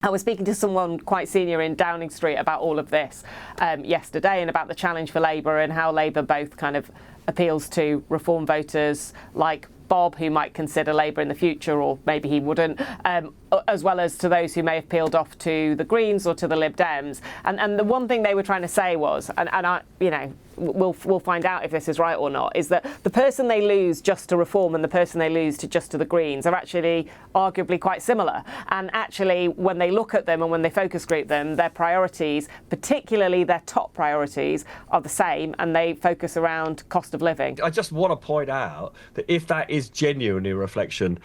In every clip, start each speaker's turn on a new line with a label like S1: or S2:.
S1: I was speaking to someone quite senior in Downing Street about all of this yesterday, and about the challenge for Labour and how Labour both kind of appeals to reform voters like Bob, who might consider Labour in the future, or maybe he wouldn't, as well as to those who may have peeled off to the Greens or to the Lib Dems. And the one thing they were trying to say was, and I, we'll find out if this is right or not, is that the person they lose just to Reform and the person they lose to just to the Greens are actually arguably quite similar. And actually, when they look at them and when they focus group them, their priorities, particularly their top priorities, are the same, and they focus around cost of living.
S2: I just want to point out that if that is genuinely a reflection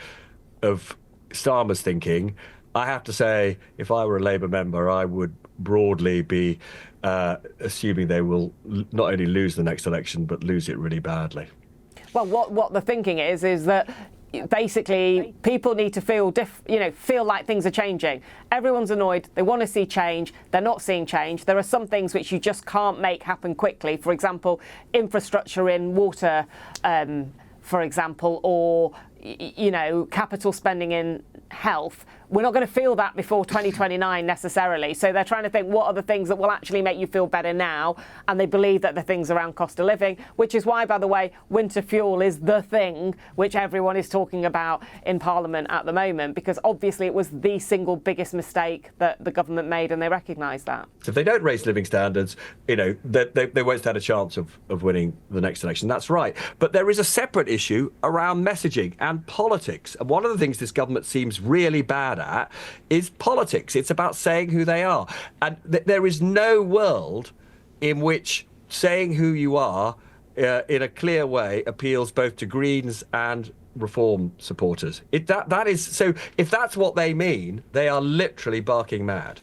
S2: of Starmer's thinking, I have to say, if I were a Labour member, I would broadly be assuming they will not only lose the next election, but lose it really badly.
S1: Well, what the thinking is that basically people need to feel like things are changing. Everyone's annoyed. They want to see change. They're not seeing change. There are some things which you just can't make happen quickly. For example, infrastructure in water, for example, or capital spending in health. We're not going to feel that before 2029 necessarily. So they're trying to think, what are the things that will actually make you feel better now? And they believe that the things around cost of living, which is why, by the way, winter fuel is the thing which everyone is talking about in Parliament at the moment, because obviously it was the single biggest mistake that the government made, and they recognise that.
S2: So if they don't raise living standards, they won't stand a chance of winning the next election. That's right. But there is a separate issue around messaging and politics. And one of the things this government seems really bad at is politics. It's about saying who they are. And there is no world in which saying who you are in a clear way appeals both to Greens and Reform supporters. That is so. If that's what they mean, they are literally barking mad.